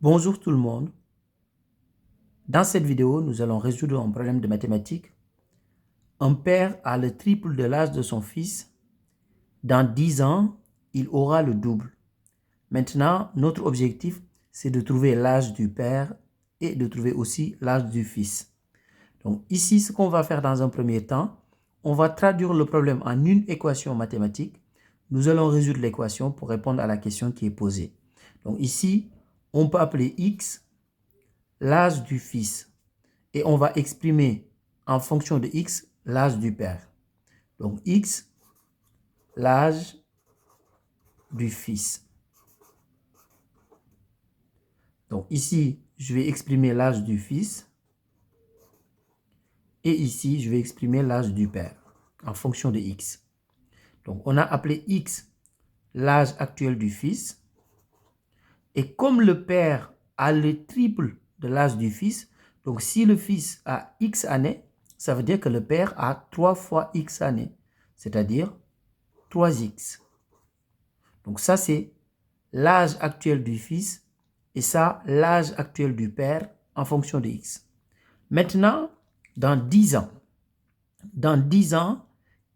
Bonjour tout le monde. Dans cette vidéo, nous allons résoudre un problème de mathématiques. Un père a le triple de l'âge de son fils. Dans 10 ans, il aura le double. Maintenant, notre objectif, c'est de trouver l'âge du père et de trouver aussi l'âge du fils. Donc ici, ce qu'on va faire dans un premier temps, on va traduire le problème en une équation mathématique. Nous allons résoudre l'équation pour répondre à la question qui est posée. Donc ici, on peut appeler x l'âge du fils. Et on va exprimer en fonction de x l'âge du père. Donc x, l'âge du fils. Donc ici, je vais exprimer l'âge du fils. Et ici, je vais exprimer l'âge du père en fonction de x. Donc on a appelé x l'âge actuel du fils. Et comme le père a le triple de l'âge du fils, donc si le fils a x années, ça veut dire que le père a 3 fois x années, c'est-à-dire 3x. Donc ça, c'est l'âge actuel du fils et ça, l'âge actuel du père en fonction de x. Maintenant, dans 10 ans,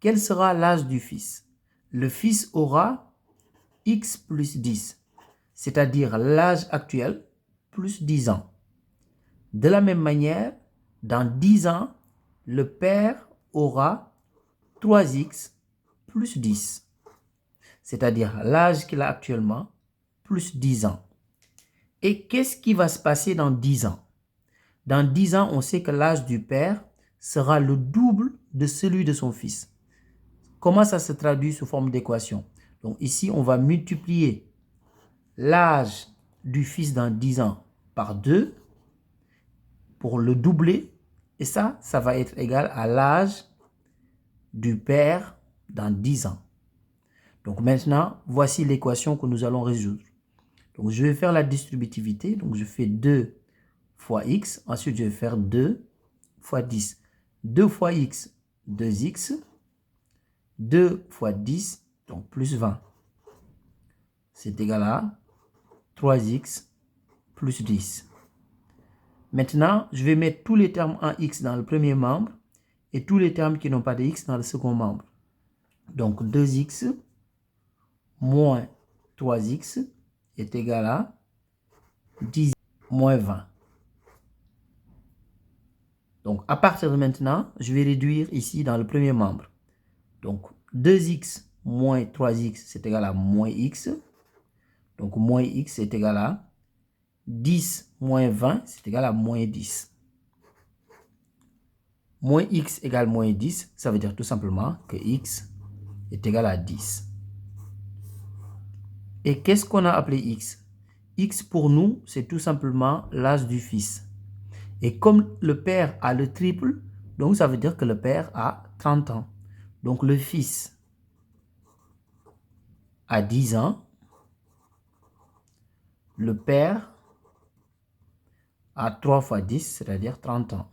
quel sera l'âge du fils? Le fils aura x plus 10, c'est-à-dire l'âge actuel plus 10 ans. De la même manière, dans 10 ans, le père aura 3x plus 10, c'est-à-dire l'âge qu'il a actuellement plus 10 ans. Et qu'est-ce qui va se passer dans 10 ans? Dans 10 ans, on sait que l'âge du père sera le double de celui de son fils. Comment ça se traduit sous forme d'équation? Donc ici, on va multiplier l'âge du fils dans 10 ans par 2 pour le doubler. Et ça va être égal à l'âge du père dans 10 ans. Donc maintenant, voici l'équation que nous allons résoudre. Donc je vais faire la distributivité. Donc je fais 2 fois x. Ensuite, je vais faire 2 fois 10. 2 fois x, 2x. 2 fois 10, donc plus 20. C'est égal à 3x plus 10. Maintenant, je vais mettre tous les termes en x dans le premier membre et tous les termes qui n'ont pas de x dans le second membre. Donc 2x moins 3x est égal à 10 moins 20. Donc à partir de maintenant, je vais réduire ici dans le premier membre. Donc 2x moins 3x c'est égal à moins x. Donc moins x est égal à 10 moins 20, c'est égal à moins 10. Moins x égale moins 10, ça veut dire tout simplement que x est égal à 10. Et qu'est-ce qu'on a appelé x? X pour nous, c'est tout simplement l'âge du fils. Et comme le père a le triple, donc ça veut dire que le père a 30 ans. Donc le fils a 10 ans. Le père a 3 fois 10, c'est-à-dire 30 ans.